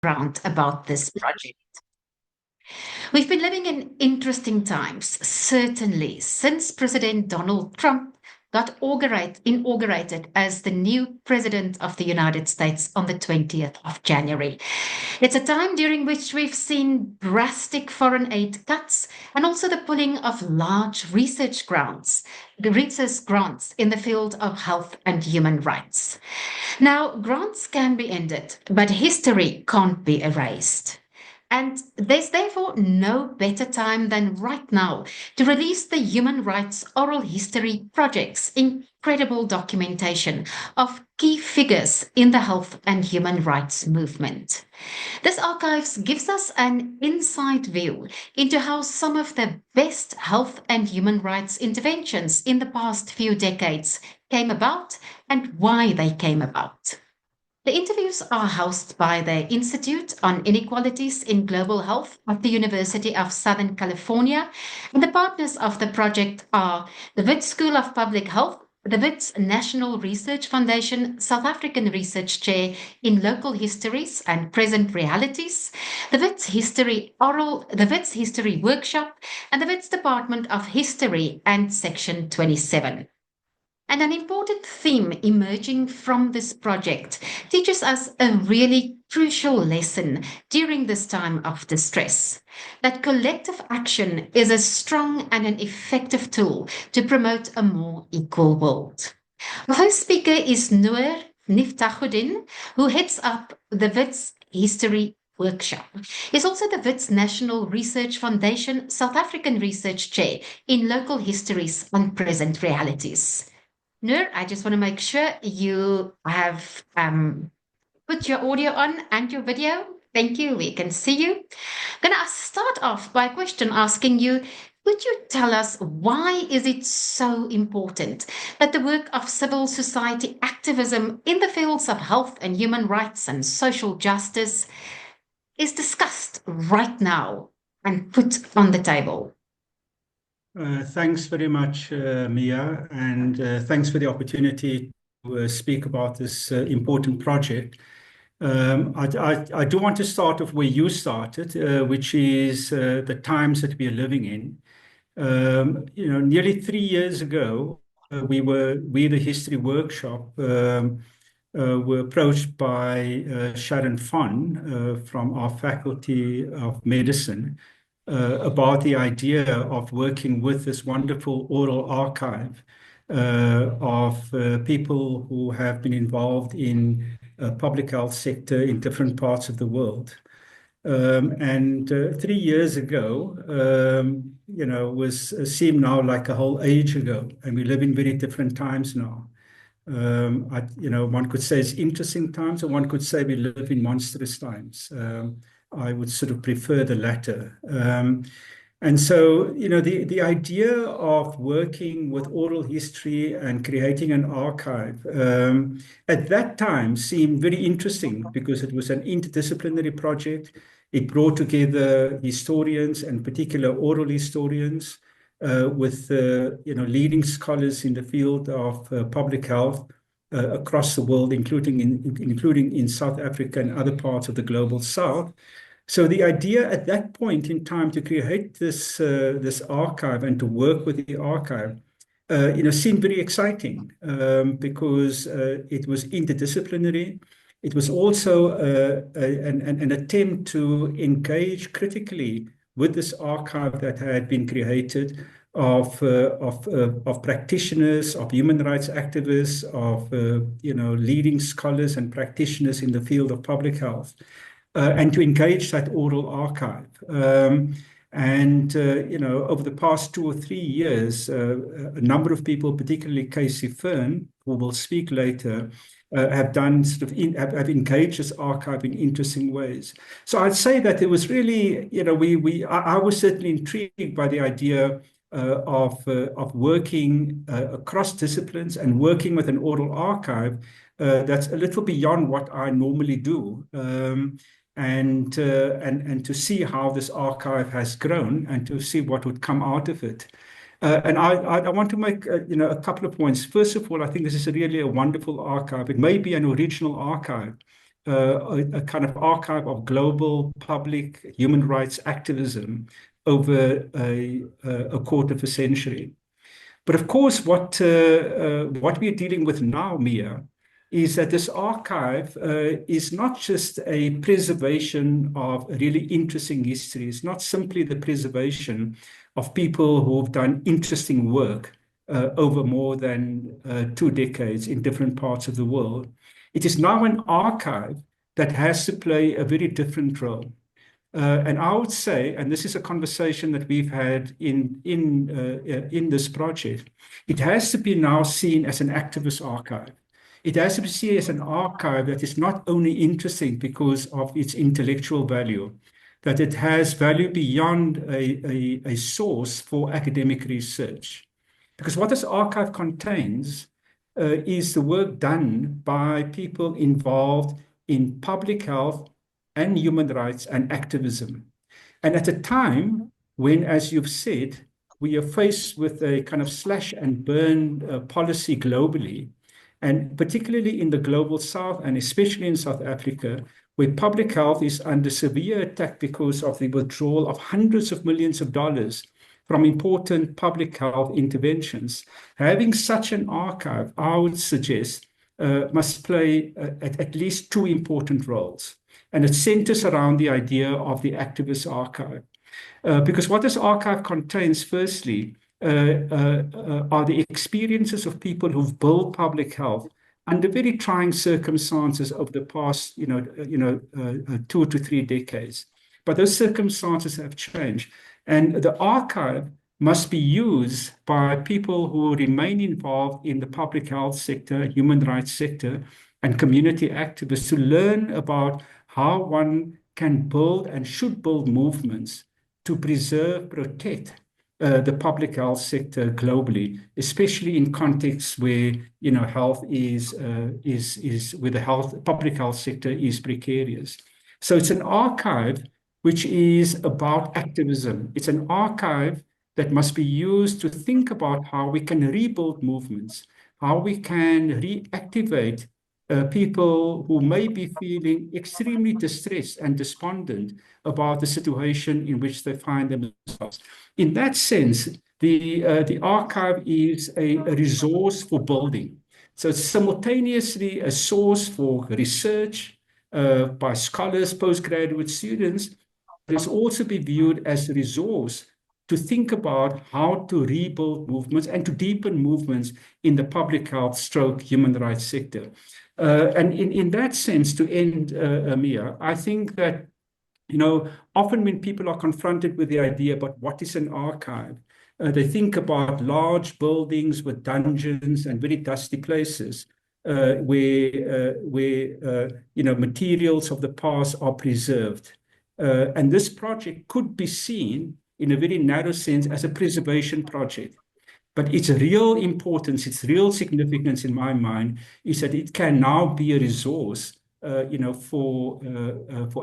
background about this project. We've been living in interesting times, certainly, since President Donald Trump got inaugurated as the new president of the United States on the 20th of January. It's a time during which we've seen drastic foreign aid cuts and also the pulling of large research grants in the field of health and human rights. Now, grants can be ended, but history can't be erased. And there's therefore no better time than right now to release the Human Rights Oral History Project's incredible documentation of key figures in the health and human rights movement. This archives gives us an inside view into how some of the best health and human rights interventions in the past few decades came about and why they came about. The interviews are hosted by the Institute on Inequalities in Global Health at the University of Southern California, and the partners of the project are the Wits School of Public Health, the Wits National Research Foundation South African Research Chair in Local Histories and Present Realities, the Wits History Workshop, and the Wits Department of History and Section 27. And an important theme emerging from this project teaches us a really crucial lesson during this time of distress, that collective action is a strong and an effective tool to promote a more equal world. Our first speaker is Noor Nieftagodien, who heads up the WITS History Workshop. He's also the WITS National Research Foundation South African Research Chair in Local Histories and Present Realities. Noor, I just want to make sure you have put your audio on and your video. Thank you. We can see you. I'm going to start off by a question asking you, could you tell us why is it so important that the work of civil society activism in the fields of health and human rights and social justice is discussed right now and put on the table? Thanks very much, Mia, and thanks for the opportunity to speak about this important project. I do want to start off where you started, which is the times that we are living in. Nearly 3 years ago, we, the History Workshop, were approached by Sharon Fern from our Faculty of Medicine about the idea of working with this wonderful oral archive of people who have been involved in public health sector in different parts of the world. And 3 years ago, seemed now like a whole age ago, and we live in very different times now. One could say it's interesting times, or one could say we live in monstrous times. I would sort of prefer the latter. And so, the idea of working with oral history and creating an archive at that time seemed very interesting because it was an interdisciplinary project. It brought together historians, and particular oral historians, with leading scholars in the field of public health across the world, including in South Africa and other parts of the global South. So the idea at that point in time to create this archive and to work with the archive, seemed very exciting because it was interdisciplinary. It was also an attempt to engage critically with this archive that had been created of practitioners, of human rights activists, of leading scholars and practitioners in the field of public health. And to engage that oral archive. Over the past 2 or 3 years, a number of people, particularly Casey Fern, who will speak later, have engaged this archive in interesting ways. So I'd say that it was really, I was certainly intrigued by the idea of working across disciplines and working with an oral archive that's a little beyond what I normally do. And to see how this archive has grown and to see what would come out of it. And I want to make a couple of points. First of all, I think this is really a wonderful archive. It may be an original archive a kind of archive of global public human rights activism over a quarter of a century. But of course, what we're dealing with now, Mia, is that this archive is not just a preservation of really interesting history. It's not simply the preservation of people who've done interesting work over more than 2 decades in different parts of the world. It is now an archive that has to play a very different role. And I would say, and this is a conversation that we've had in this project, it has to be now seen as an activist archive. It has to be seen as an archive that is not only interesting because of its intellectual value, that it has value beyond a source for academic research. Because what this archive contains is the work done by people involved in public health and human rights and activism. And at a time when, as you've said, we are faced with a kind of slash and burn policy globally, and particularly in the global south, and especially in South Africa, where public health is under severe attack because of the withdrawal of hundreds of millions of dollars from important public health interventions. Having such an archive, I would suggest, must play at least two important roles. And it centers around the idea of the activist archive. Because what this archive contains, firstly, are the experiences of people who've built public health under very trying circumstances over the past, 2 to 3 decades. But those circumstances have changed. And the archive must be used by people who remain involved in the public health sector, human rights sector, and community activists to learn about how one can build and should build movements to preserve, protect the public health sector globally, especially in contexts where health is where the public health sector is precarious. So it's an archive which is about activism. It's an archive that must be used to think about how we can rebuild movements, how we can reactivate people who may be feeling extremely distressed and despondent about the situation in which they find themselves. In that sense, the archive is a resource for building. So it's simultaneously a source for research by scholars, postgraduate students, but it's also be viewed as a resource to think about how to rebuild movements and to deepen movements in the public health stroke human rights sector. And in that sense, to end, Mia, I think that, often when people are confronted with the idea about what is an archive, they think about large buildings with dungeons and very dusty places where materials of the past are preserved. And this project could be seen in a very narrow sense as a preservation project. But its real importance, its real significance in my mind is that it can now be a resource, for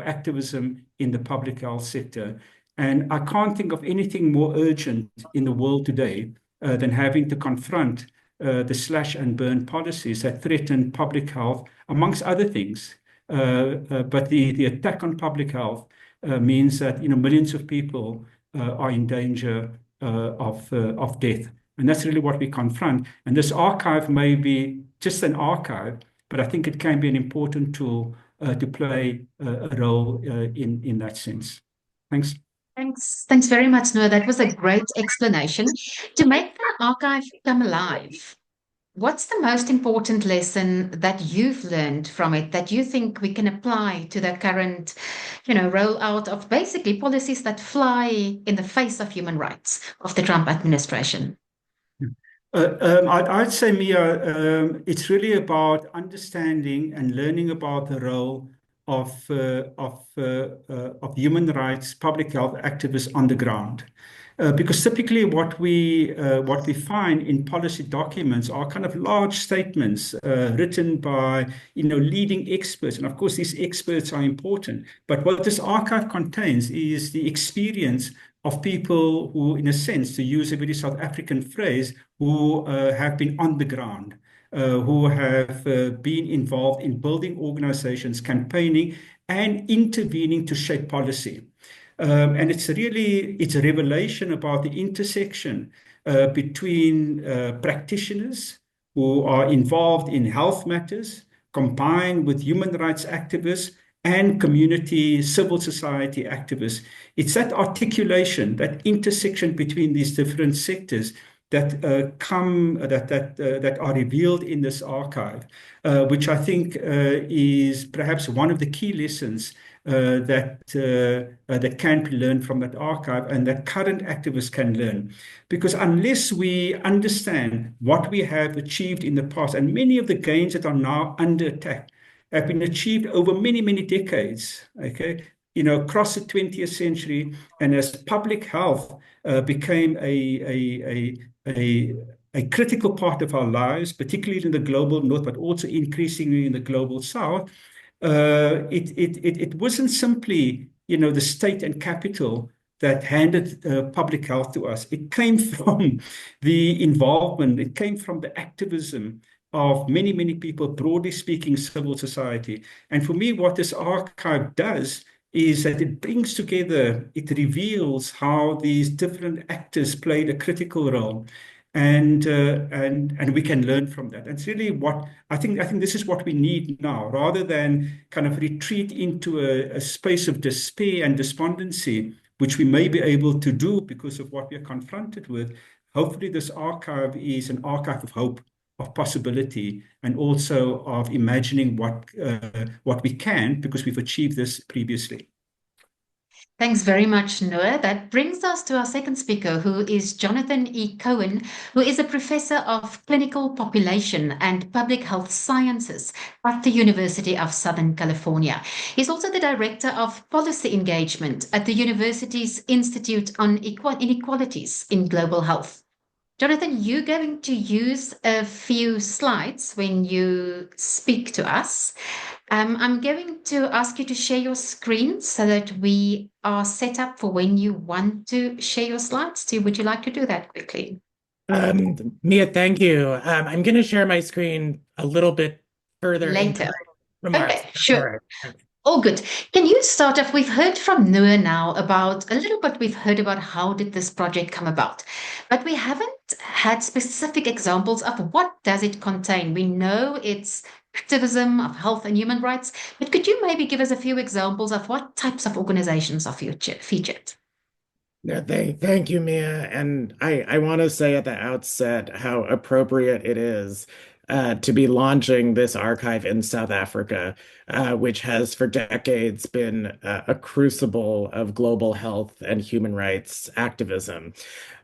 activism in the public health sector. And I can't think of anything more urgent in the world today than having to confront the slash and burn policies that threaten public health, amongst other things. But the attack on public health means that millions of people are in danger of death. And that's really what we confront. And this archive may be just an archive, but I think it can be an important tool to play a role in that sense. Thanks. Thanks very much, Noor. That was a great explanation. To make the archive come alive, what's the most important lesson that you've learned from it that you think we can apply to the current, rollout of basically policies that fly in the face of human rights of the Trump administration? I'd say, Mia, it's really about understanding and learning about the role of human rights, public health activists on the ground. Because typically what we find in policy documents are kind of large statements written by leading experts, and of course these experts are important. But what this archive contains is the experience of people who, in a sense, to use a very South African phrase, who have been on the ground. who have been involved in building organizations, campaigning, and intervening to shape policy. And it's a revelation about the intersection between practitioners who are involved in health matters, combined with human rights activists and community civil society activists. It's that articulation, that intersection between these different sectors that are revealed in this archive, which I think is perhaps one of the key lessons that can be learned from that archive and that current activists can learn. Because unless we understand what we have achieved in the past, and many of the gains that are now under attack have been achieved over many, many decades, okay? Across the 20th century, and as public health became a critical part of our lives, particularly in the global north, but also increasingly in the global south, it wasn't simply, the state and capital that handed public health to us. It came from the involvement, it came from the activism of many, many people, broadly speaking, civil society. And for me, what this archive does is that it brings together, it reveals how these different actors played a critical role. And we can learn from that. That's really what I think. I think this is what we need now, rather than kind of retreat into a space of despair and despondency, which we may be able to do because of what we are confronted with. Hopefully, this archive is an archive of hope, of possibility, and also of imagining what we can, because we've achieved this previously. Thanks very much, Noor. That brings us to our second speaker, who is Jonathan E. Cohen, who is a professor of clinical population and public health sciences at the University of Southern California. He's also the director of policy engagement at the university's Institute on Inequalities in Global Health. Jonathan, you're going to use a few slides when you speak to us. I'm going to ask you to share your screen so that we are set up for when you want to share your slides. Would you like to do that quickly? Mia, thank you. I'm going to share my screen a little bit further Later. remarks. Okay, sure. All right. All good. Can you start off? We've heard from Noor now about a little bit. We've heard about how did this project come about, but we haven't had specific examples of what does it contain. We know it's activism of health and human rights, but could you maybe give us a few examples of what types of organizations are featured? Yeah, thank you, Mia. And I want to say at the outset how appropriate it is to be launching this archive in South Africa, which has for decades been a crucible of global health and human rights activism.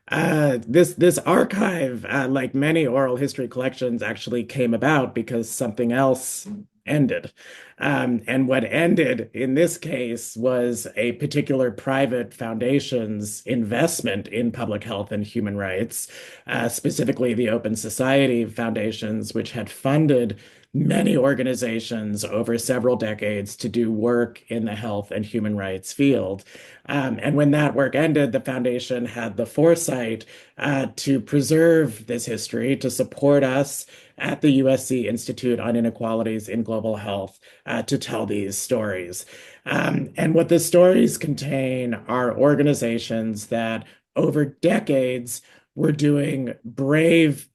This archive, like many oral history collections, actually came about because something else ended. And what ended in this case was a particular private foundation's investment in public health and human rights, specifically the Open Society Foundations, which had funded many organizations over several decades to do work in the health and human rights field. And when that work ended, the foundation had the foresight to preserve this history, to support us at the USC Institute on Inequalities in Global Health to tell these stories. And what the stories contain are organizations that over decades were doing brave,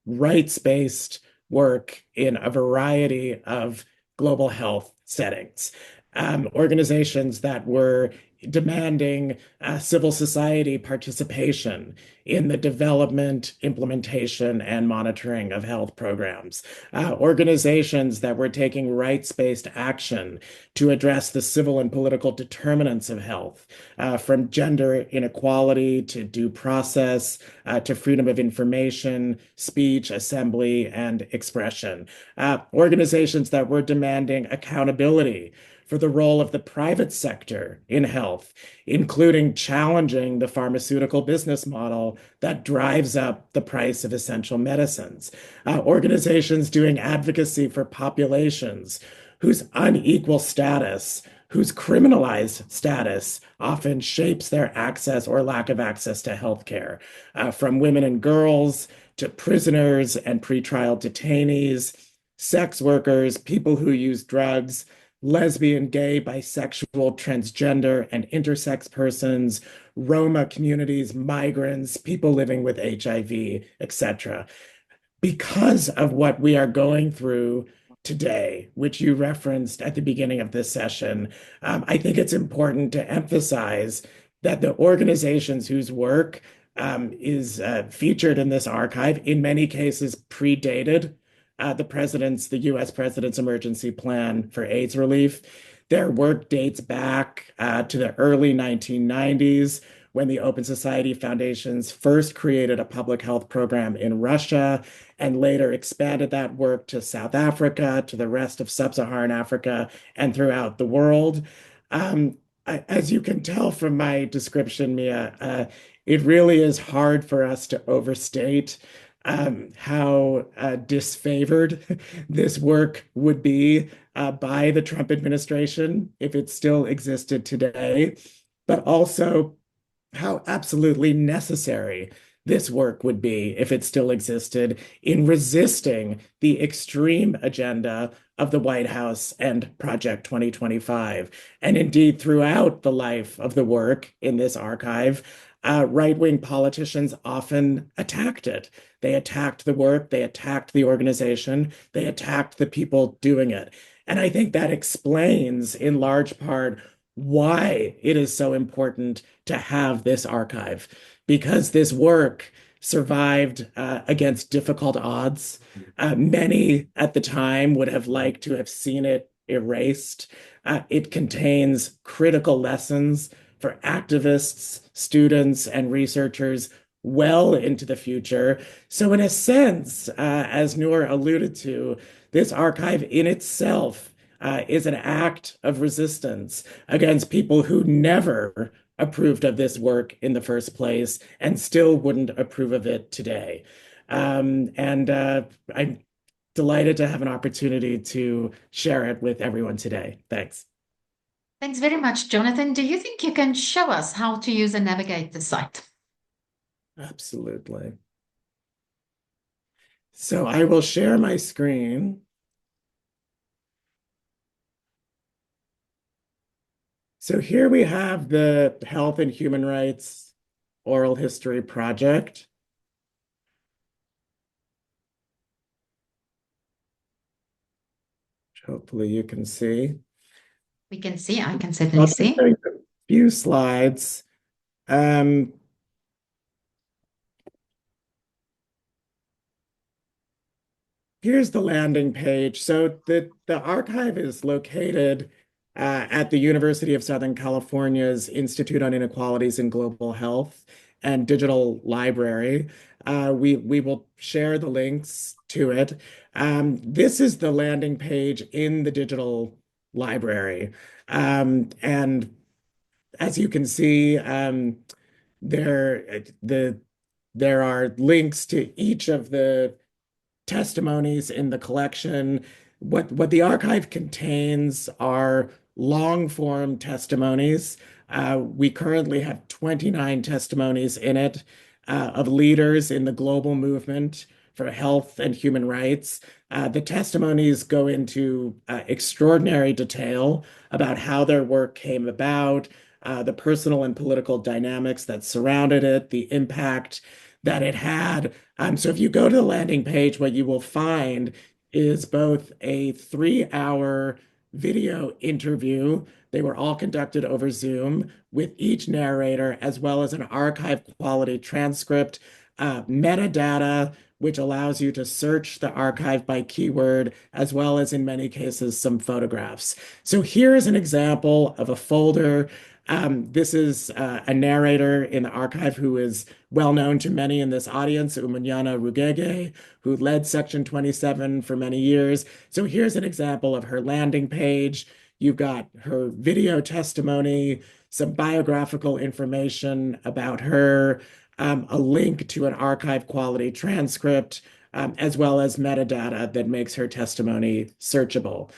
rights-based work in a variety of global health settings. Organizations that were demanding civil society participation in the development, implementation, and monitoring of health programs. Organizations that were taking rights-based action to address the civil and political determinants of health, from gender inequality to due process, to freedom of information, speech, assembly, and expression. Organizations that were demanding accountability for the role of the private sector in health, including challenging the pharmaceutical business model that drives up the price of essential medicines. Organizations doing advocacy for populations whose unequal status, whose criminalized status often shapes their access or lack of access to healthcare, from women and girls to prisoners and pretrial detainees, sex workers, people who use drugs, lesbian, gay, bisexual, transgender, and intersex persons, Roma communities, migrants, people living with HIV, etc. Because of what we are going through today, which you referenced at the beginning of this session, I think it's important to emphasize that the organizations whose work is featured in this archive, in many cases predated the US president's emergency plan for AIDS relief. Their work dates back to the early 1990s when the Open Society Foundations first created a public health program in Russia and later expanded that work to South Africa, to the rest of sub-Saharan Africa, and throughout the world. As you can tell from my description, Mia, it really is hard for us to overstate how disfavored this work would be by the Trump administration if it still existed today, but also how absolutely necessary this work would be if it still existed in resisting the extreme agenda of the White House and Project 2025. And indeed, throughout the life of the work in this archive, right-wing politicians often attacked it. They attacked the work, they attacked the organization, they attacked the people doing it. And I think that explains, in large part, why it is so important to have this archive, because this work survived against difficult odds. Many at the time would have liked to have seen it erased. It contains critical lessons for activists, students, and researchers well into the future. So in a sense, as Noor alluded to, this archive in itself is an act of resistance against people who never approved of this work in the first place and still wouldn't approve of it today. And I'm delighted to have an opportunity to share it with everyone today. Thanks. Thanks very much, Jonathan. Do you think you can show us how to use and navigate the site? Absolutely. So I will share my screen. So here we have the Health and Human Rights Oral History Project. Which hopefully you can see. We can see, I can certainly see. A few slides. Here's the landing page. So the archive is located at the University of Southern California's Institute on Inequalities in Global Health and Digital Library. We will share the links to it. This is the landing page in the digital library. And as you can see, there are links to each of the testimonies in the collection. What the archive contains are long-form testimonies. We currently have 29 testimonies in it of leaders in the global movement for health and human rights. The testimonies go into extraordinary detail about how their work came about, the personal and political dynamics that surrounded it, the impact that it had. So if you go to the landing page, what you will find is both a 3-hour video interview. They were all conducted over Zoom with each narrator, as well as an archive quality transcript, metadata, which allows you to search the archive by keyword, as well as in many cases, some photographs. So here is an example of a folder. This is a narrator in the archive who is well known to many in this audience, Umunyana Rugege, who led Section 27 for many years. So here's an example of her landing page. You've got her video testimony, some biographical information about her, a link to an archive quality transcript, as well as metadata that makes her testimony searchable.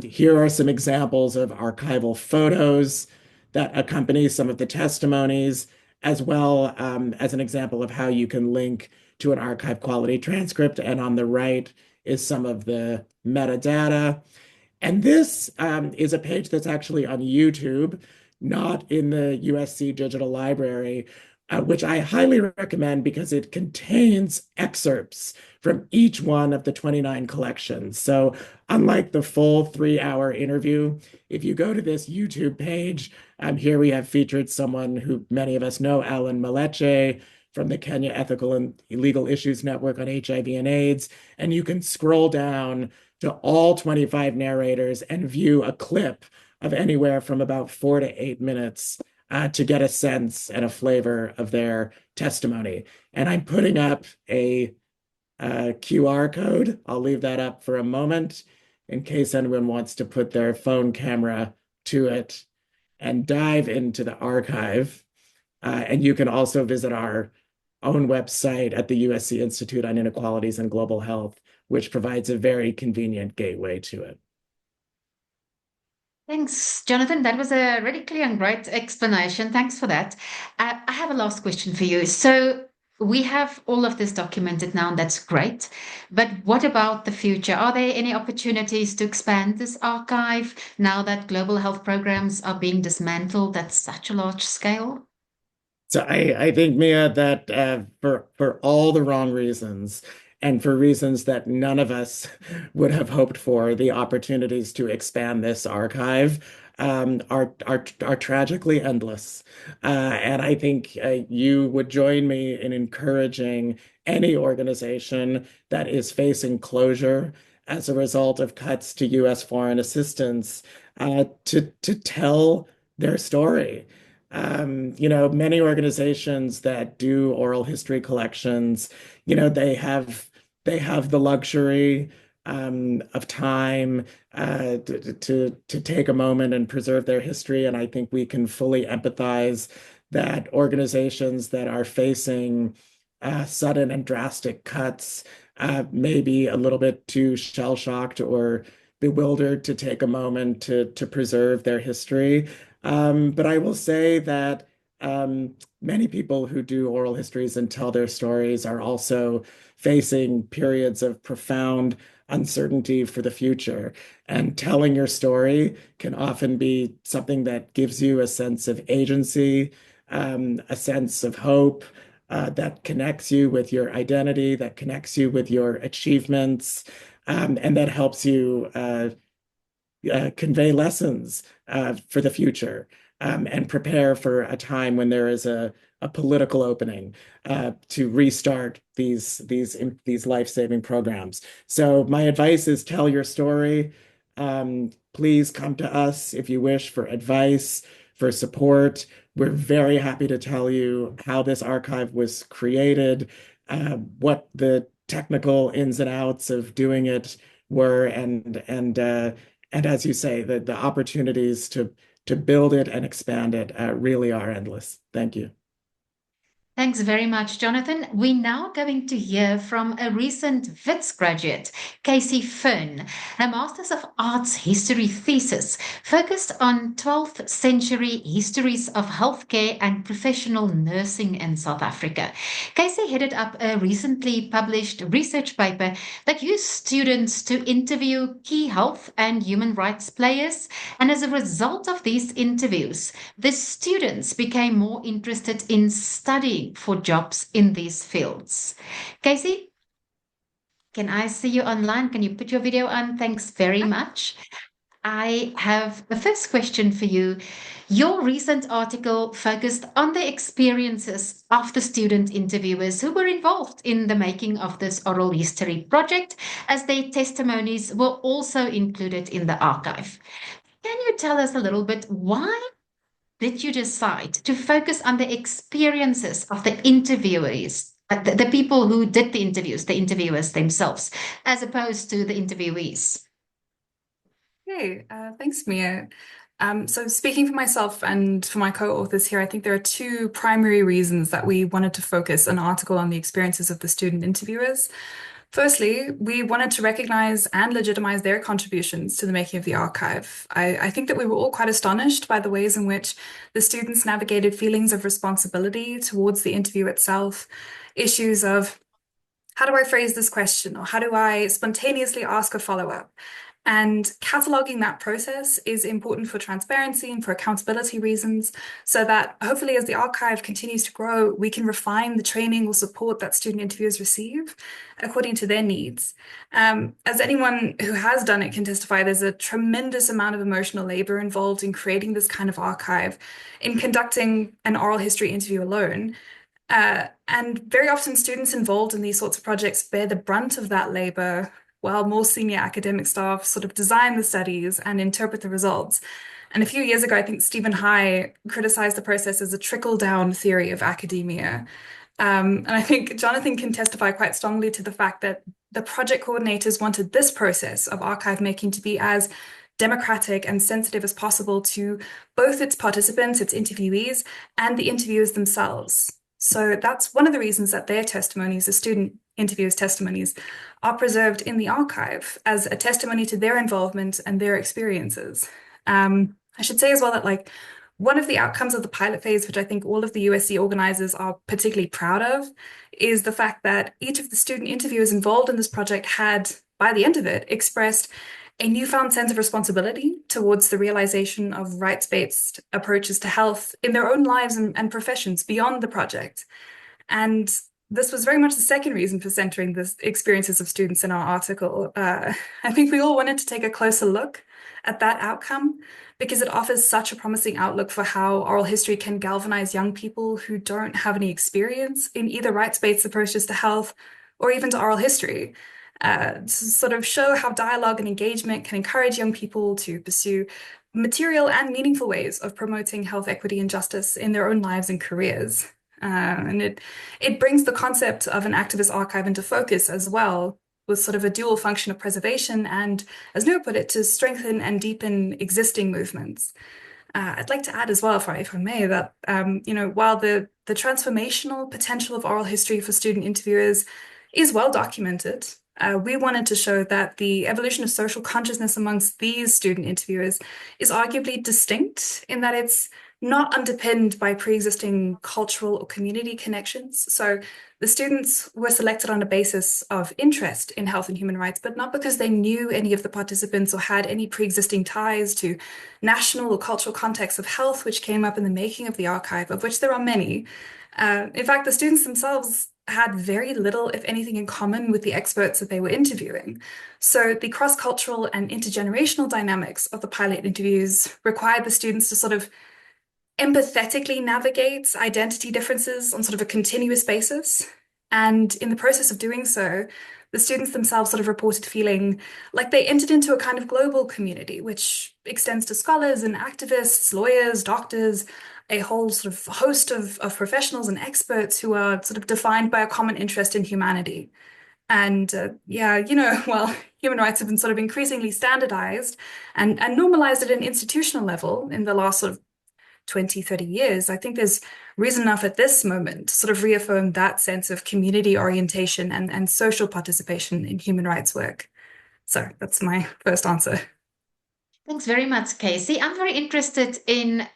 Here are some examples of archival photos that accompany some of the testimonies, as well as an example of how you can link to an archive quality transcript. And on the right is some of the metadata. And this is a page that's actually on YouTube, not in the USC Digital Library, which I highly recommend because it contains excerpts from each one of the 29 collections. So unlike the full 3-hour interview, if you go to this YouTube page, here we have featured someone who many of us know, Alan Maleche, from the Kenya Ethical and Legal Issues Network on HIV and AIDS. And you can scroll down to all 25 narrators and view a clip of anywhere from about 4 to 8 minutes to get a sense and a flavor of their testimony. And I'm putting up a QR code. I'll leave that up for a moment in case anyone wants to put their phone camera to it and dive into the archive. And you can also visit our own website at the USC Institute on Inequalities and Global Health, which provides a very convenient gateway to it. Thanks, Jonathan. That was a really clear and great explanation. Thanks for that. I have a last question for you. So we have all of this documented now, and that's great. But what about the future? Are there any opportunities to expand this archive now that global health programs are being dismantled at such a large scale? So I think, Mia, that for all the wrong reasons and for reasons that none of us would have hoped for, the opportunities to expand this archive are tragically endless. And I think you would join me in encouraging any organization that is facing closure as a result of cuts to U.S. foreign assistance to tell their story. Many organizations that do oral history collections, they have the luxury of time to take a moment and preserve their history. And I think we can fully empathize that organizations that are facing sudden and drastic cuts may be a little bit too shell-shocked or bewildered to take a moment to preserve their history. But I will say that many people who do oral histories and tell their stories are also facing periods of profound uncertainty for the future. And telling your story can often be something that gives you a sense of agency, a sense of hope, that connects you with your identity, that connects you with your achievements, and that helps you convey lessons for the future and prepare for a time when there is a political opening to restart these life-saving programs. So my advice is tell your story. Please come to us if you wish for advice, for support. We're very happy to tell you how this archive was created, what the technical ins and outs of doing it were, and as you say, the opportunities to build it and expand it really are endless. Thank you. Thanks very much, Jonathan. We're now going to hear from a recent Wits graduate, Casey Fern. Her Masters of Arts History thesis focused on 12th century histories of healthcare and professional nursing in South Africa. Casey headed up a recently published research paper that used students to interview key health and human rights players. And as a result of these interviews, the students became more interested in studying for jobs in these fields. Casey, can I see you online? Can you put your video on? Thanks very much. I have the first question for you. Your recent article focused on the experiences of the student interviewers who were involved in the making of this oral history project, as their testimonies were also included in the archive. Can you tell us a little bit why did you decide to focus on the experiences of the interviewees, the people who did the interviews, the interviewers themselves, as opposed to the interviewees? Hey, thanks, Mia. So speaking for myself and for my co-authors here, I think there are two primary reasons that we wanted to focus an article on the experiences of the student interviewers. Firstly, we wanted to recognize and legitimize their contributions to the making of the archive. I think that we were all quite astonished by the ways in which the students navigated feelings of responsibility towards the interview itself, issues of how do I phrase this question? Or how do I spontaneously ask a follow-up? And cataloging that process is important for transparency and for accountability reasons, so that hopefully as the archive continues to grow, we can refine the training or support that student interviewers receive according to their needs. As anyone who has done it can testify, there's a tremendous amount of emotional labor involved in creating this kind of archive, in conducting an oral history interview alone. And very often students involved in these sorts of projects bear the brunt of that labor, while more senior academic staff sort of design the studies and interpret the results. And a few years ago, I think Stephen High criticized the process as a trickle-down theory of academia. And I think Jonathan can testify quite strongly to the fact that the project coordinators wanted this process of archive making to be as democratic and sensitive as possible to both its participants, its interviewees, and the interviewers themselves. So that's one of the reasons that their testimonies, the student interviewers' testimonies, are preserved in the archive as a testimony to their involvement and their experiences. I should say as well that one of the outcomes of the pilot phase, which I think all of the USC organizers are particularly proud of, is the fact that each of the student interviewers involved in this project had, by the end of it, expressed a newfound sense of responsibility towards the realization of rights-based approaches to health in their own lives and professions beyond the project. And this was very much the second reason for centering the experiences of students in our article. I think we all wanted to take a closer look at that outcome because it offers such a promising outlook for how oral history can galvanize young people who don't have any experience in either rights-based approaches to health or even to oral history. To sort of show how dialogue and engagement can encourage young people to pursue material and meaningful ways of promoting health equity and justice in their own lives and careers. And it brings the concept of an activist archive into focus as well, with sort of a dual function of preservation and, as Noor put it, to strengthen and deepen existing movements. I'd like to add as well, if I may, that while the transformational potential of oral history for student interviewers is well documented, we wanted to show that the evolution of social consciousness amongst these student interviewers is arguably distinct in that it's not underpinned by pre-existing cultural or community connections. So the students were selected on a basis of interest in health and human rights, but not because they knew any of the participants or had any pre-existing ties to national or cultural contexts of health, which came up in the making of the archive, of which there are many. In fact, the students themselves had very little, if anything, in common with the experts that they were interviewing. So the cross-cultural and intergenerational dynamics of the pilot interviews required the students to sort of empathetically navigate identity differences on sort of a continuous basis. And in the process of doing so, the students themselves sort of reported feeling like they entered into a kind of global community, which extends to scholars and activists, lawyers, doctors, a whole sort of host of professionals and experts who are sort of defined by a common interest in humanity. And human rights have been sort of increasingly standardized and normalized at an institutional level in the last sort of 20, 30 years. I think there's reason enough at this moment to sort of reaffirm that sense of community orientation and social participation in human rights work. So that's my first answer. Thanks very much, Casey. I'm very interested in,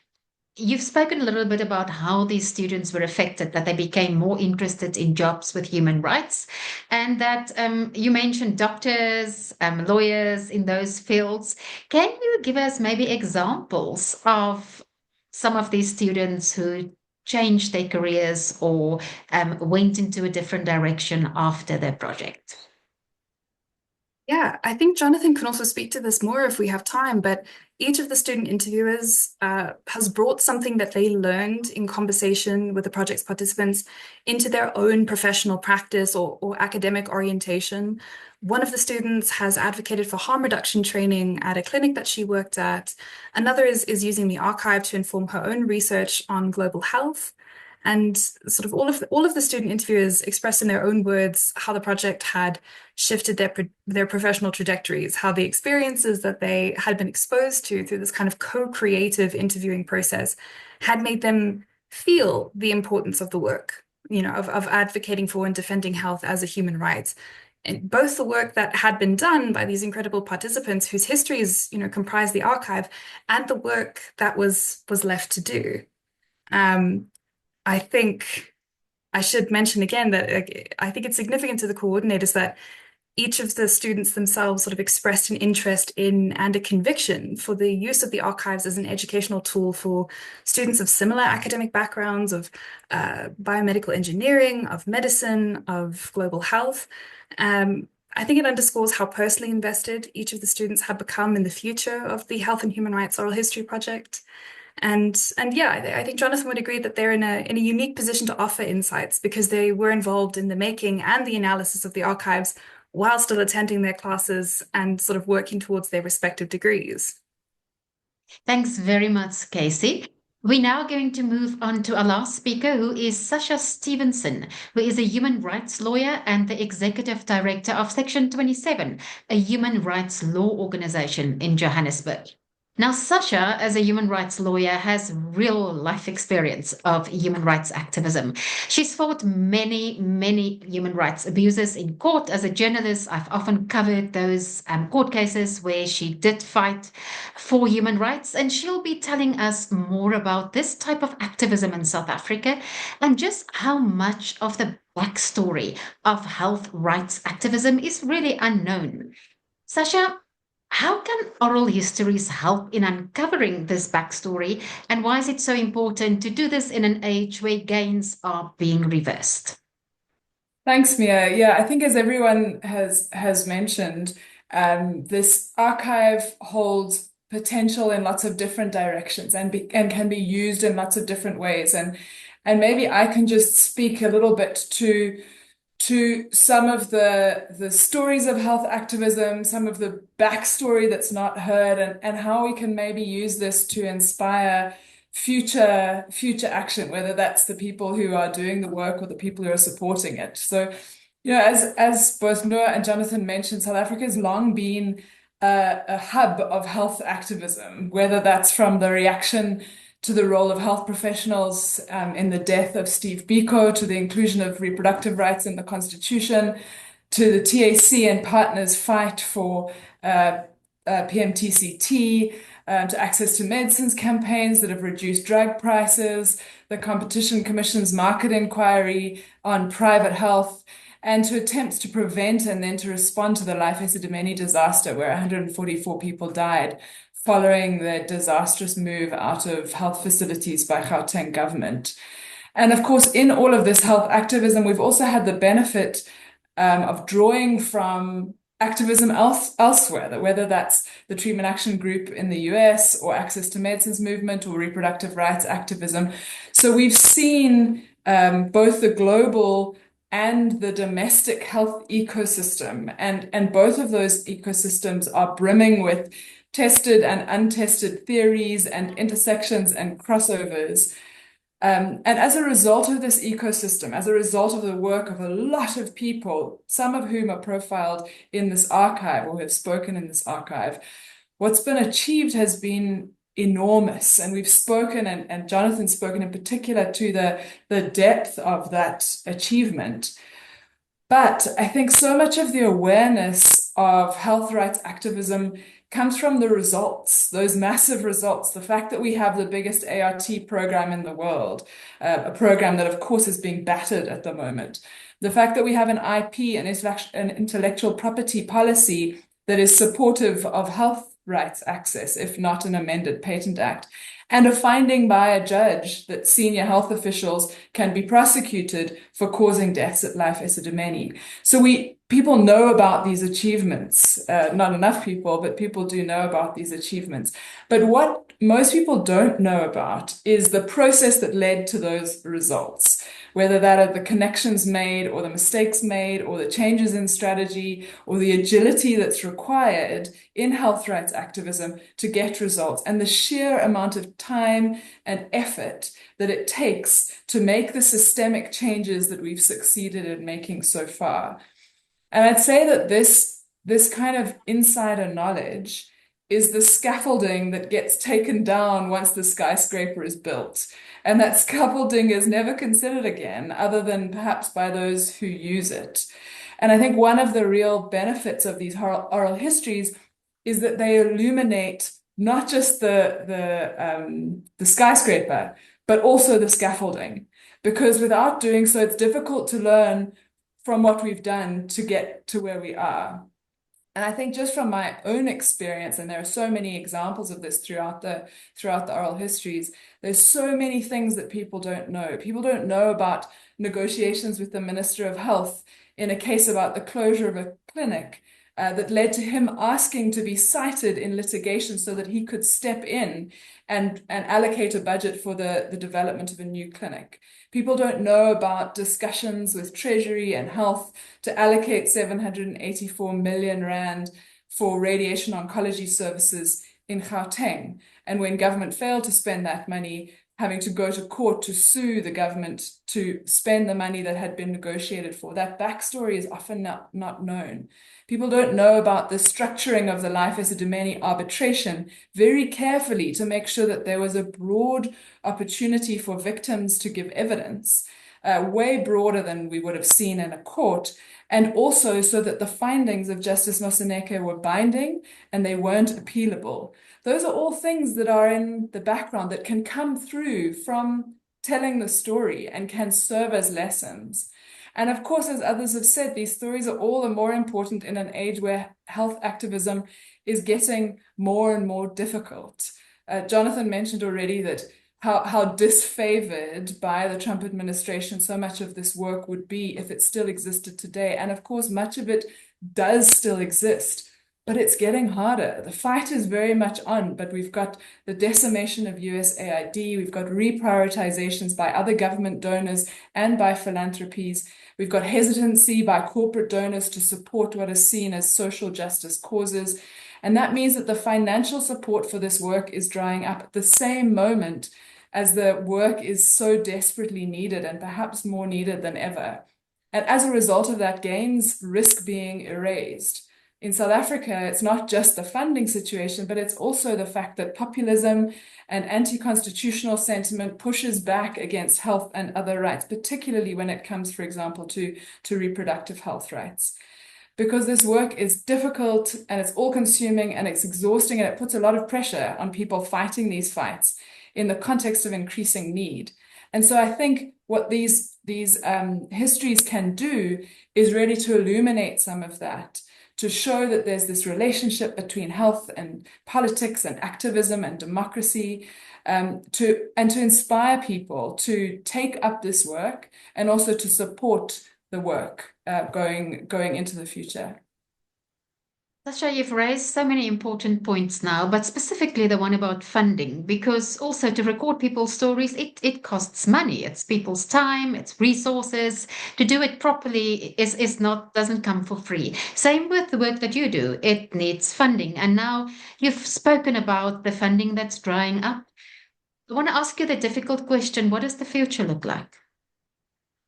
you've spoken a little bit about how these students were affected, that they became more interested in jobs with human rights, and that you mentioned doctors, lawyers in those fields. Can you give us maybe examples of some of these students who changed their careers or went into a different direction after their project? Yeah, I think Jonathan can also speak to this more if we have time, but each of the student interviewers has brought something that they learned in conversation with the project's participants into their own professional practice or academic orientation. One of the students has advocated for harm reduction training at a clinic that she worked at. Another is using the archive to inform her own research on global health. And sort of all of the student interviewers expressed in their own words how the project had shifted their professional trajectories, how the experiences that they had been exposed to through this kind of co-creative interviewing process had made them feel the importance of the work, of advocating for and defending health as a human right. And both the work that had been done by these incredible participants whose histories, comprise the archive, and the work that was left to do. I think I should mention again that I think it's significant to the coordinators that each of the students themselves sort of expressed an interest in and a conviction for the use of the archives as an educational tool for students of similar academic backgrounds, of biomedical engineering, of medicine, of global health. I think it underscores how personally invested each of the students have become in the future of the Health and Human Rights Oral History Project. And yeah, I think Jonathan would agree that they're in a unique position to offer insights because they were involved in the making and the analysis of the archives while still attending their classes and sort of working towards their respective degrees. Thanks very much, Casey. We're now going to move on to our last speaker, who is Sasha Stevenson, who is a human rights lawyer and the executive director of Section 27, a human rights law organization in Johannesburg. Now, Sasha, as a human rights lawyer, has real life experience of human rights activism. She's fought many, many human rights abuses in court. As a journalist, I've often covered those court cases where she did fight for human rights, and she'll be telling us more about this type of activism in South Africa and just how much of the backstory of health rights activism is really unknown. Sasha, how can oral histories help in uncovering this backstory, and why is it so important to do this in an age where gains are being reversed? Thanks, Mia. Yeah, I think as everyone has mentioned, this archive holds potential in lots of different directions and can be used in lots of different ways. And maybe I can just speak a little bit to some of the stories of health activism, some of the backstory that's not heard, and how we can maybe use this to inspire future action, whether that's the people who are doing the work or the people who are supporting it. So, as both Noor and Jonathan mentioned, South Africa has long been a hub of health activism, whether that's from the reaction to the role of health professionals in the death of Steve Biko, to the inclusion of reproductive rights in the Constitution, to the TAC and partners' fight for PMTCT, to access to medicines campaigns that have reduced drug prices, the Competition Commission's market inquiry on private health, and to attempts to prevent and then to respond to the Life Esidimeni disaster, where 144 people died following the disastrous move out of health facilities by Gauteng government. And of course, in all of this health activism, we've also had the benefit of drawing from activism elsewhere, that whether that's the Treatment Action Group in the US or Access to Medicines movement or reproductive rights activism. So we've seen both the global and the domestic health ecosystem, and both of those ecosystems are brimming with tested and untested theories and intersections and crossovers. And as a result of this ecosystem, as a result of the work of a lot of people, some of whom are profiled in this archive or have spoken in this archive, what's been achieved has been enormous. And we've spoken, and Jonathan's spoken in particular to the depth of that achievement. But I think so much of the awareness of health rights activism comes from the results, those massive results, the fact that we have the biggest ART program in the world, a program that, of course, is being battered at the moment. The fact that we have an IP, an intellectual property policy that is supportive of health rights access, if not an amended Patent Act, and a finding by a judge that senior health officials can be prosecuted for causing deaths at Life Esidimeni. So people know about these achievements, not enough people, but people do know about these achievements. But what most people don't know about is the process that led to those results, whether that are the connections made or the mistakes made or the changes in strategy or the agility that's required in health rights activism to get results, and the sheer amount of time and effort that it takes to make the systemic changes that we've succeeded in making so far. And I'd say that this kind of insider knowledge is the scaffolding that gets taken down once the skyscraper is built. And that scaffolding is never considered again, other than perhaps by those who use it. And I think one of the real benefits of these oral histories is that they illuminate not just the skyscraper, but also the scaffolding. because without doing so, it's difficult to learn from what we've done to get to where we are. And I think just from my own experience, and there are so many examples of this throughout the oral histories, there's so many things that people don't know. People don't know about negotiations with the Minister of Health in a case about the closure of a clinic that led to him asking to be cited in litigation so that he could step in and allocate a budget for the development of a new clinic. People don't know about discussions with Treasury and Health to allocate 784 million rand for radiation oncology services in Gauteng. And when government failed to spend that money, having to go to court to sue the government to spend the money that had been negotiated for. That backstory is often not known. People don't know about the structuring of the Life Esidimeni arbitration very carefully to make sure that there was a broad opportunity for victims to give evidence, way broader than we would have seen in a court, and also so that the findings of Justice Moseneke were binding and they weren't appealable. Those are all things that are in the background that can come through from telling the story and can serve as lessons. And of course, as others have said, these stories are all the more important in an age where health activism is getting more and more difficult. Jonathan mentioned already that how disfavored by the Trump administration so much of this work would be if it still existed today. And of course, much of it does still exist, but it's getting harder. The fight is very much on, but we've got the decimation of USAID, we've got reprioritizations by other government donors and by philanthropies. We've got hesitancy by corporate donors to support what is seen as social justice causes. And that means that the financial support for this work is drying up at the same moment as the work is so desperately needed and perhaps more needed than ever. And as a result of that, gains risk being erased. In South Africa, it's not just the funding situation, but it's also the fact that populism and anti-constitutional sentiment pushes back against health and other rights, particularly when it comes, for example, to reproductive health rights. Because this work is difficult and it's all-consuming and it's exhausting and it puts a lot of pressure on people fighting these fights in the context of increasing need. And so I think what these histories can do is really to illuminate some of that, to show that there's this relationship between health and politics and activism and democracy, to inspire people to take up this work and also to support the work going into the future. Sasha, you've raised so many important points now, but specifically the one about funding, because also to record people's stories, it costs money. It's people's time, it's resources. To do it properly doesn't come for free. Same with the work that you do. It needs funding. And now you've spoken about the funding that's drying up. I want to ask you the difficult question. What does the future look like?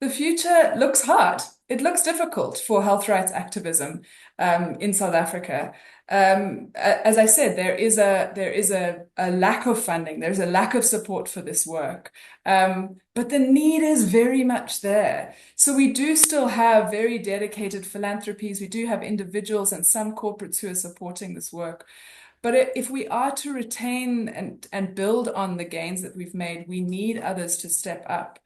The future looks hard. It looks difficult for health rights activism in South Africa. As I said, there is a lack of funding. There's a lack of support for this work. But the need is very much there. So we do still have very dedicated philanthropies. We do have individuals and some corporates who are supporting this work. But if we are to retain and build on the gains that we've made, we need others to step up.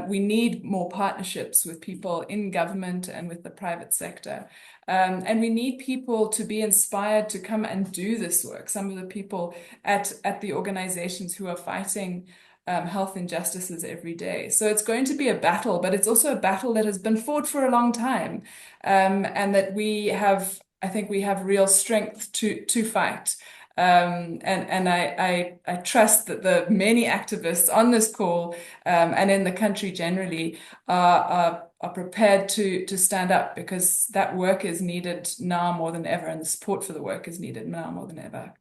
We need more partnerships with people in government and with the private sector. And we need people to be inspired to come and do this work. Some of the people at the organizations who are fighting health injustices every day. So it's going to be a battle, but it's also a battle that has been fought for a long time, and that I think we have real strength to fight. And I trust that the many activists on this call and in the country generally are prepared to stand up, because that work is needed now more than ever, and the support for the work is needed now more than ever.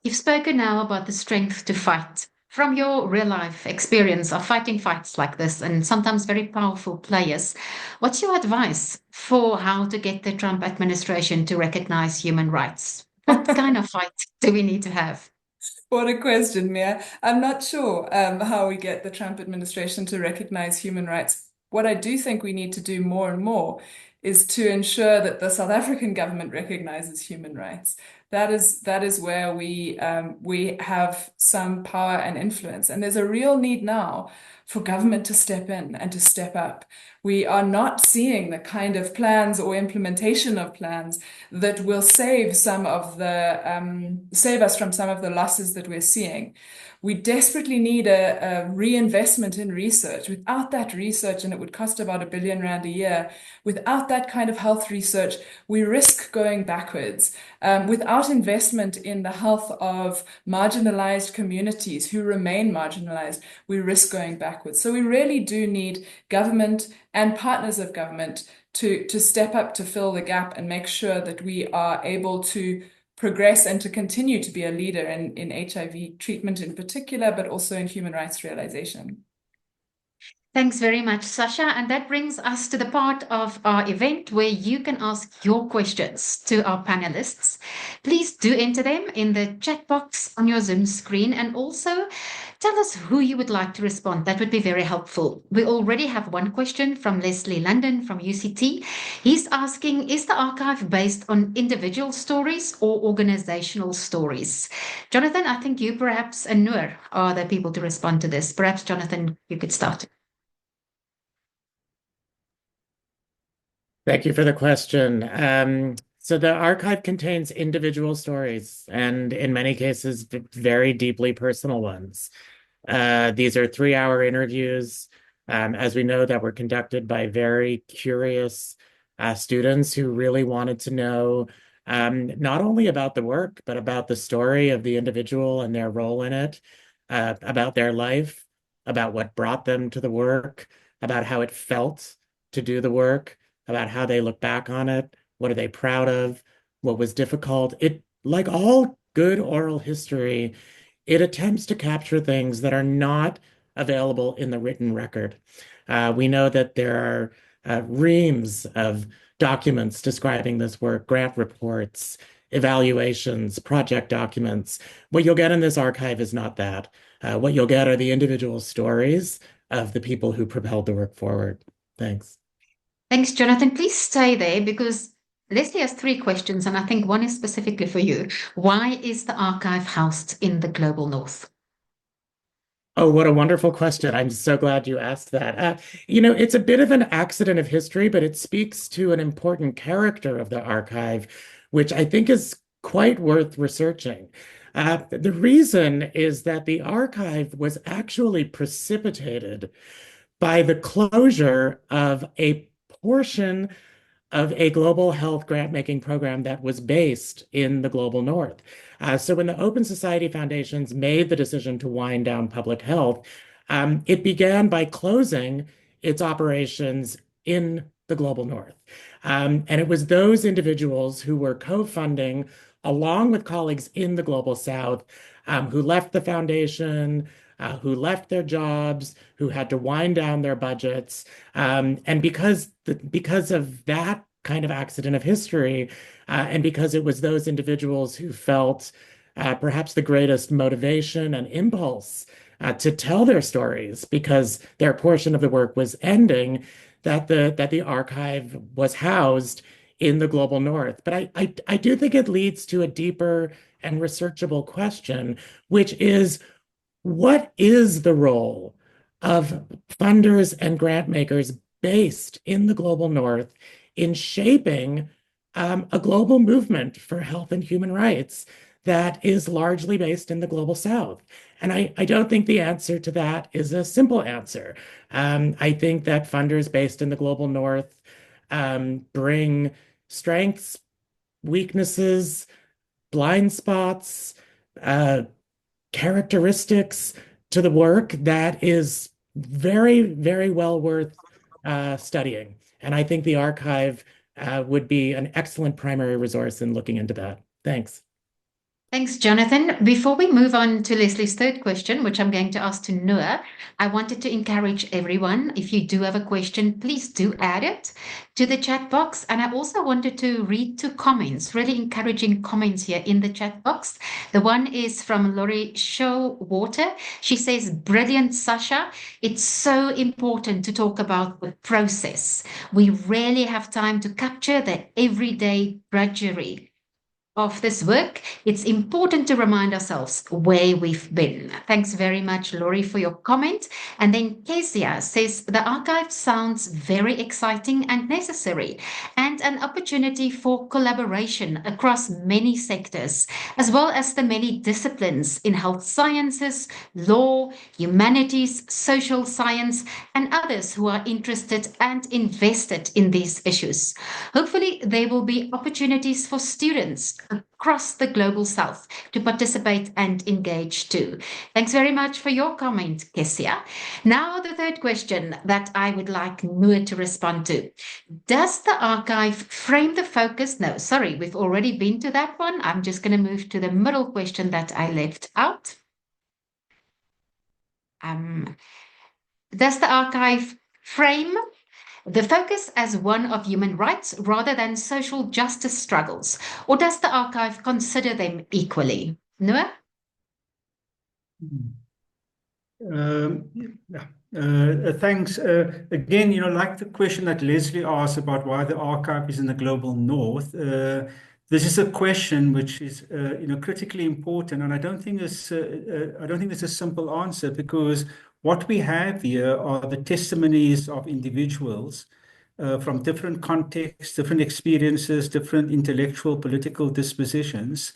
You've spoken now about the strength to fight. From your real life experience of fighting fights like this and sometimes very powerful players, what's your advice for how to get the Trump administration to recognize human rights? What kind of fight do we need to have? What a question, Mia. I'm not sure how we get the Trump administration to recognize human rights. What I do think we need to do more and more is to ensure that the South African government recognizes human rights. That is where we have some power and influence. And there's a real need now for government to step in and to step up. We are not seeing the kind of plans or implementation of plans that will save us from some of the losses that we're seeing. We desperately need a reinvestment in research. Without that research, and it would cost about R1 billion a year, without that kind of health research, we risk going backwards. Without investment in the health of marginalized communities who remain marginalized, we risk going backwards. So we really do need government and partners of government to step up to fill the gap and make sure that we are able to progress and to continue to be a leader in HIV treatment in particular, but also in human rights realization. Thanks very much, Sasha. And that brings us to the part of our event where you can ask your questions to our panelists. Please do enter them in the chat box on your Zoom screen, and also tell us who you would like to respond. That would be very helpful. We already have one question from Leslie London from UCT. He's asking, is the archive based on individual stories or organizational stories? Jonathan, I think you perhaps and Noor are the people to respond to this. Perhaps, Jonathan, you could start. Thank you for the question. So the archive contains individual stories, and in many cases, very deeply personal ones. These are 3-hour interviews, as we know, that were conducted by very curious students who really wanted to know not only about the work, but about the story of the individual and their role in it, about their life, about what brought them to the work, about how it felt to do the work, about how they look back on it, what are they proud of, what was difficult. It, like all good oral history, it attempts to capture things that are not available in the written record. We know that there are reams of documents describing this work, grant reports, evaluations, project documents. What you'll get in this archive is not that. What you'll get are the individual stories of the people who propelled the work forward. Thanks. Thanks, Jonathan. Please stay there because Leslie has 3 questions, and I think one is specifically for you. Why is the archive housed in the Global North? Oh, what a wonderful question. I'm so glad you asked that. It's a bit of an accident of history, but it speaks to an important character of the archive, which I think is quite worth researching. The reason is that the archive was actually precipitated by the closure of a portion of a global health grant-making program that was based in the Global North. So when the Open Society Foundations made the decision to wind down public health, it began by closing its operations in the Global North. And it was those individuals who were co-funding, along with colleagues in the Global South, who left the foundation, who left their jobs, who had to wind down their budgets. And because of that kind of accident of history, and because it was those individuals who felt perhaps the greatest motivation and impulse to tell their stories, because their portion of the work was ending, that the archive was housed in the Global North. But I do think it leads to a deeper and researchable question, which is, what is the role of funders and grant makers based in the Global North in shaping a global movement for health and human rights that is largely based in the Global South? And I don't think the answer to that is a simple answer. I think that funders based in the Global North bring strengths, weaknesses, blind spots, characteristics to the work that is very, very well worth studying. And I think the archive would be an excellent primary resource in looking into that. Thanks. Thanks, Jonathan. Before we move on to Leslie's third question, which I'm going to ask to Noor, I wanted to encourage everyone, if you do have a question, please do add it to the chat box. And I also wanted to read two comments, really encouraging comments here in the chat box. The one is from Laurie Showwater. She says, brilliant, Sasha. It's so important to talk about the process. We rarely have time to capture the everyday drudgery of this work. It's important to remind ourselves where we've been. Thanks very much, Laurie, for your comment. And then Kezia says, the archive sounds very exciting and necessary, and an opportunity for collaboration across many sectors, as well as the many disciplines in health sciences, law, humanities, social science, and others who are interested and invested in these issues. Hopefully, there will be opportunities for students across the global south to participate and engage too. Thanks very much for your comment, Kessia. Now, the third question that I would like Noor to respond to. Does the archive frame the focus? No, sorry, we've already been to that one. I'm just going to move to the middle question that I left out. Does the archive frame the focus as one of human rights rather than social justice struggles, or does the archive consider them equally? Noor? Thanks. Again, like the question that Leslie asked about why the archive is in the global north, this is a question which is, critically important, and I don't think there's a simple answer, because what we have here are the testimonies of individuals from different contexts, different experiences, different intellectual, political dispositions.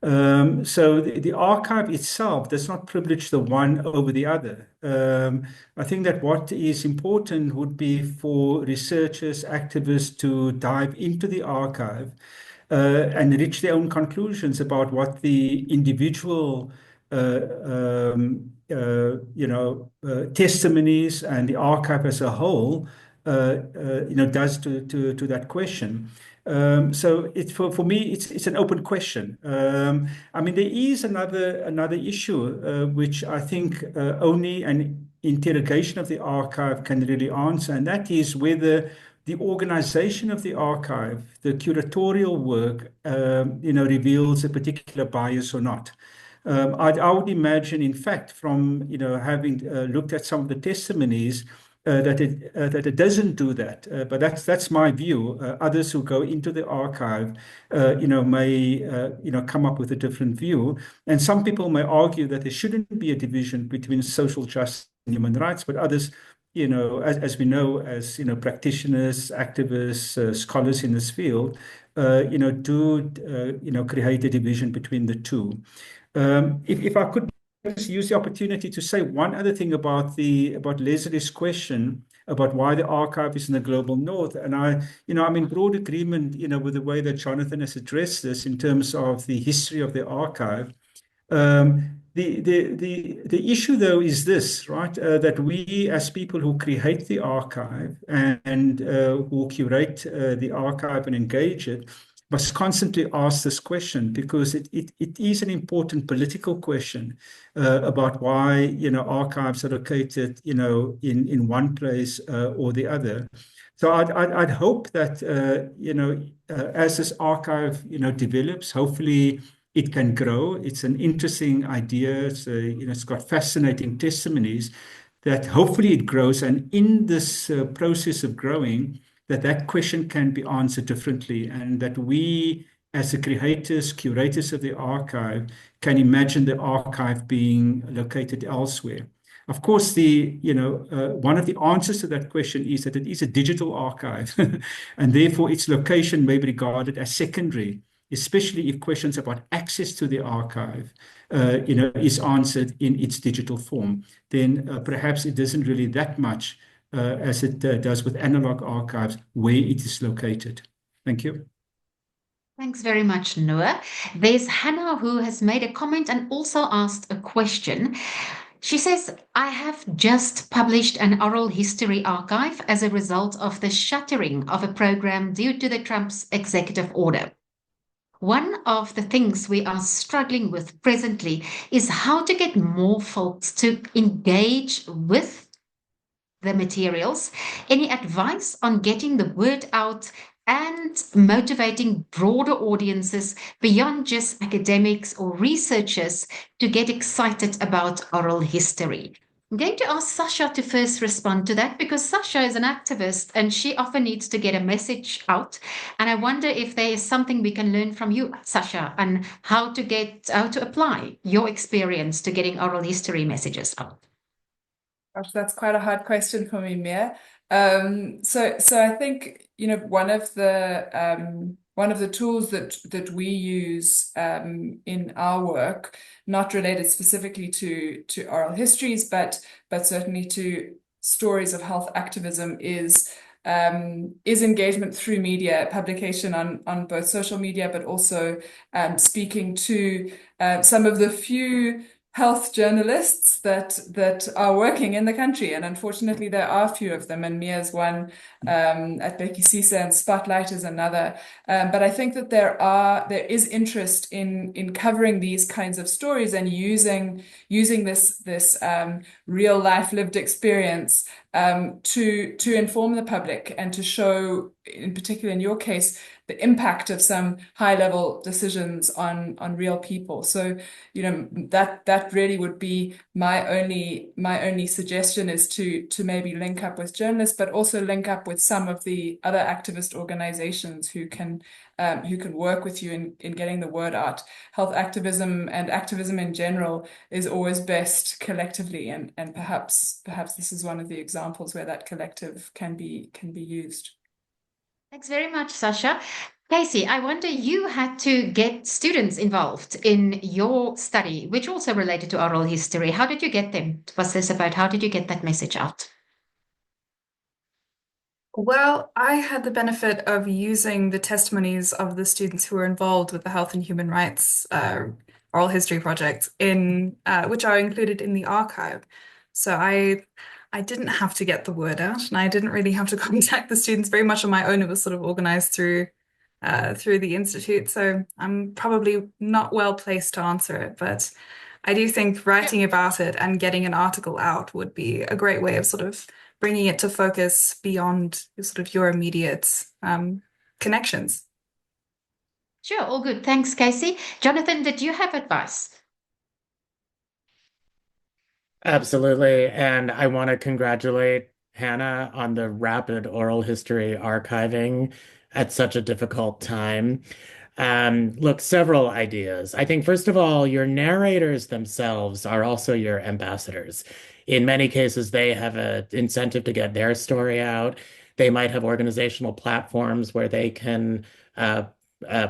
So the archive itself does not privilege the one over the other. I think that what is important would be for researchers, activists to dive into the archive and reach their own conclusions about what the individual testimonies and the archive as a whole does to that question. So for me, it's an open question. I mean, there is another issue which I think only an interrogation of the archive can really answer, and that is whether the organization of the archive, the curatorial work, reveals a particular bias or not. I would imagine, in fact, from having looked at some of the testimonies, that it doesn't do that. But that's my view. Others who go into the archive, may come up with a different view. And some people may argue that there shouldn't be a division between social justice and human rights, but others, as we know, as practitioners, activists, scholars in this field, do create a division between the two. If I could just use the opportunity to say one other thing about Leslie's question about why the archive is in the global north, and I'm in broad agreement, with the way that Jonathan has addressed this in terms of the history of the archive. The issue, though, is this, right? That we, as people who create the archive and who curate the archive and engage it, must constantly ask this question, because it is an important political question about why archives are located in one place or the other. So I'd hope that as this archive develops, hopefully it can grow. It's an interesting idea. It's got fascinating testimonies, that hopefully it grows, and in this process of growing, that question can be answered differently, and that we, as the creators, curators of the archive, can imagine the archive being located elsewhere. Of course, one of the answers to that question is that it is a digital archive, and therefore its location may be regarded as secondary, especially if questions about access to the archive, is answered in its digital form. Then perhaps it doesn't really that much as it does with analog archives, where it is located. Thank you. Thanks very much, Noor. There's Hannah, who has made a comment and also asked a question. She says, I have just published an oral history archive as a result of the shuttering of a program due to the Trump's executive order. One of the things we are struggling with presently is how to get more folks to engage with the materials. Any advice on getting the word out and motivating broader audiences beyond just academics or researchers to get excited about oral history? I'm going to ask Sasha to first respond to that because Sasha is an activist and she often needs to get a message out. And I wonder if there is something we can learn from you, Sasha, on how to apply your experience to getting oral history messages out. Gosh, that's quite a hard question for me, Mia. So I think, one of the tools that we use in our work, not related specifically to oral histories, but certainly to stories of health activism, is engagement through media, publication on both social media, but also speaking to some of the few health journalists that are working in the country, and unfortunately there are a few of them. And Mia's one, at Becky Cisa, and Spotlight is another. But I think that there is interest in covering these kinds of stories and using this real life lived experience to inform the public and to show, in particular in your case, the impact of some high level decisions on real people. So, that really would be my only suggestion, is to maybe link up with journalists, but also link up with some of the other activist organizations who can work with you in getting the word out. Health activism and activism in general is always best collectively, and perhaps this is one of the examples where that collective can be used. Thanks very much, Sasha. Casey, I wonder, you had to get students involved in your study, which also related to oral history. How did you get them? What's this about? How did you get that message out? Well, I had the benefit of using the testimonies of the students who were involved with the Health and Human Rights Oral History Project, in which are included in the archive. So I didn't have to get the word out, and I didn't really have to contact the students very much on my own. It was sort of organized through the institute. So I'm probably not well placed to answer it, but I do think writing about it and getting an article out would be a great way of sort of bringing it to focus beyond sort of your immediate connections. Sure, all good. Thanks, Casey. Jonathan, did you have advice? Absolutely. And I want to congratulate Hannah on the rapid oral history archiving at such a difficult time. Look, several ideas. I think, first of all, your narrators themselves are also your ambassadors. In many cases, they have an incentive to get their story out. They might have organizational platforms where they can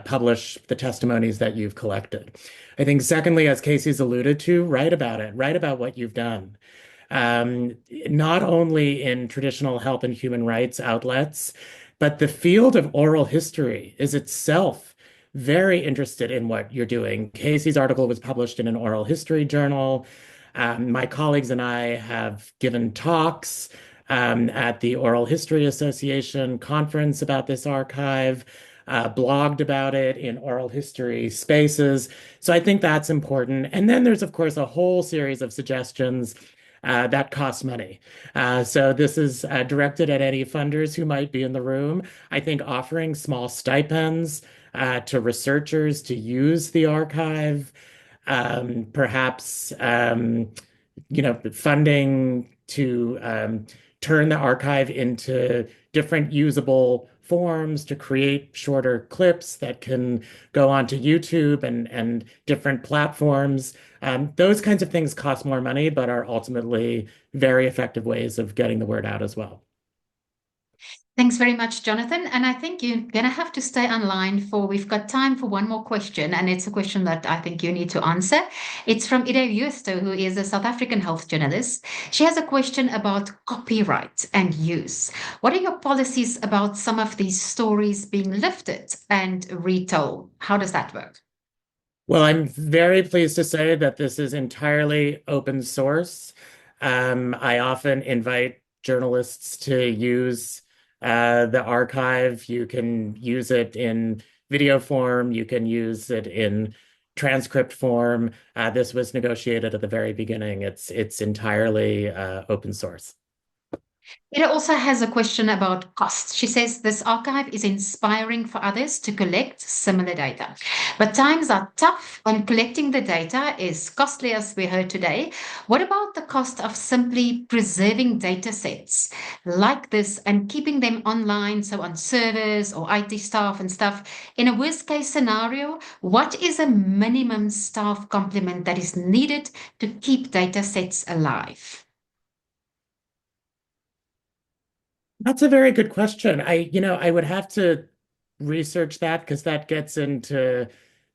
publish the testimonies that you've collected. I think, secondly, as Casey's alluded to, write about it, write about what you've done. Not only in traditional health and human rights outlets, but the field of oral history is itself very interested in what you're doing. Casey's article was published in an oral history journal. My colleagues and I have given talks at the Oral History Association conference about this archive, blogged about it in oral history spaces. So I think that's important. And then there's, of course, a whole series of suggestions that cost money. So this is directed at any funders who might be in the room. I think offering small stipends to researchers to use the archive, perhaps funding to turn the archive into different usable forms, to create shorter clips that can go onto YouTube and different platforms. Those kinds of things cost more money, but are ultimately very effective ways of getting the word out as well. Thanks very much, Jonathan. And I think you're going to have to stay online we've got time for one more question. And it's a question that I think you need to answer. It's from Ida Justo, who is a South African health journalist. She has a question about copyright and use. What are your policies about some of these stories being lifted and retold? How does that work? Well, I'm very pleased to say that this is entirely open source. I often invite journalists to use the archive. You can use it in video form, you can use it in transcript form. This was negotiated at the very beginning. It's entirely open source. It also has a question about cost. She says this archive is inspiring for others to collect similar data. But times are tough and collecting the data is costly, as we heard today. What about the cost of simply preserving data sets like this and keeping them online, so on servers or IT staff and stuff? In a worst case scenario, what is a minimum staff complement that is needed to keep data sets alive? That's a very good question. I would have to research that because that gets into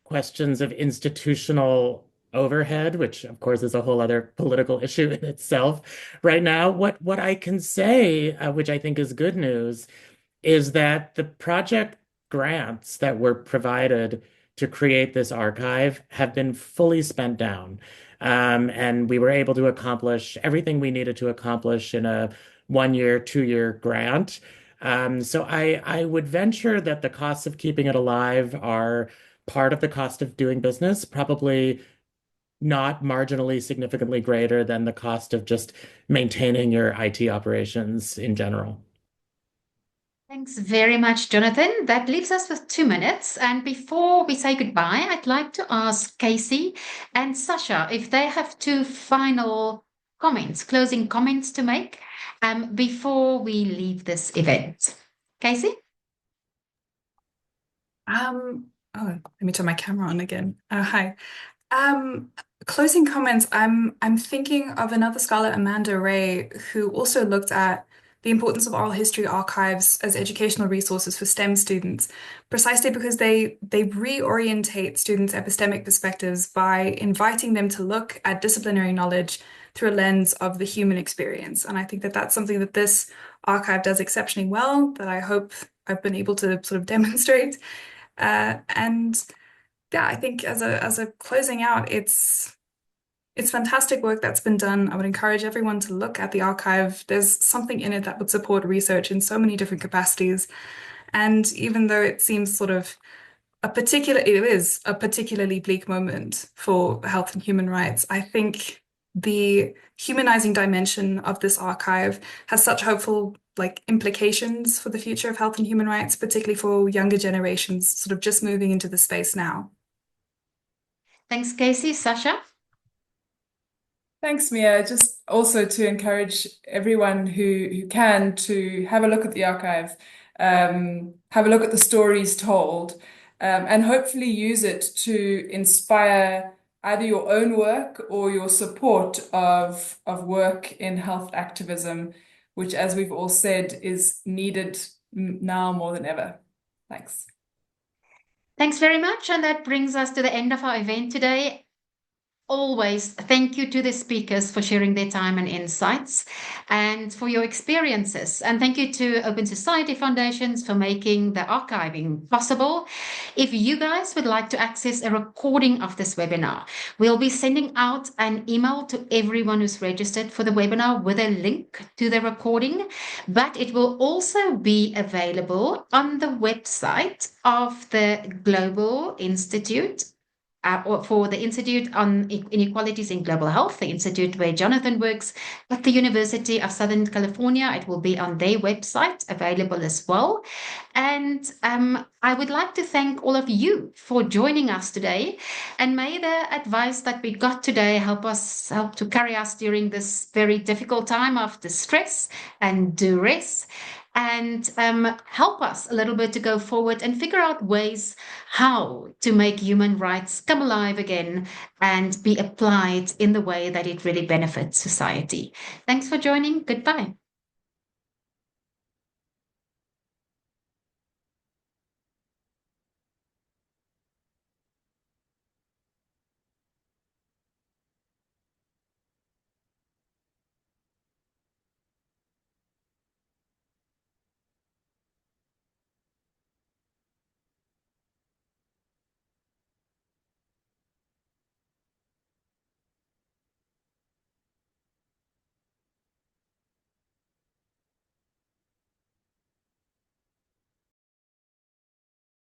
questions of institutional overhead, which of course is a whole other political issue in itself right now. What I can say, which I think is good news, is that the project grants that were provided to create this archive have been fully spent down. And we were able to accomplish everything we needed to accomplish in a 1 year, 2 year grant. So I would venture that the costs of keeping it alive are part of the cost of doing business, probably not marginally significantly greater than the cost of just maintaining your IT operations in general. Thanks very much, Jonathan. That leaves us with 2 minutes. And before we say goodbye, I'd like to ask Casey and Sasha if they have two final comments, closing comments to make before we leave this event. Casey? Oh, let me turn my camera on again. Hi. Um, Closing comments. I'm thinking of another scholar, Amanda Ray, who also looked at the importance of oral history archives as educational resources for STEM students, precisely because they reorientate students' epistemic perspectives by inviting them to look at disciplinary knowledge through a lens of the human experience. And I think that that's something that this archive does exceptionally well, that I hope I've been able to sort of demonstrate. And yeah, I think as a closing out, it's fantastic work that's been done. I would encourage everyone to look at the archive. There's something in it that would support research in so many different capacities. And even though it seems sort of it is a particularly bleak moment for health and human rights, I think the humanizing dimension of this archive has such hopeful implications for the future of health and human rights, particularly for younger generations sort of just moving into the space now. Thanks, Casey. Sasha? Thanks, Mia. Just also to encourage everyone who can to have a look at the archive, have a look at the stories told, and hopefully use it to inspire either your own work or your support of work in health activism, which, as we've all said, is needed now more than ever. Thanks. Thanks very much. And that brings us to the end of our event today. Always thank you to the speakers for sharing their time and insights and for your experiences. And thank you to Open Society Foundations for making the archiving possible. If you guys would like to access a recording of this webinar, we'll be sending out an email to everyone who's registered for the webinar with a link to the recording, but it will also be available on the website of the Global Institute or for the Institute on Inequalities in Global Health, the institute where Jonathan works at the University of Southern California. It will be on their website, available as well. And I would like to thank all of you for joining us today. And may the advice that we got today help to carry us during this very difficult time of distress and duress, and help us a little bit to go forward and figure out ways how to make human rights come alive again and be applied in the way that it really benefits society. Thanks for joining. Goodbye.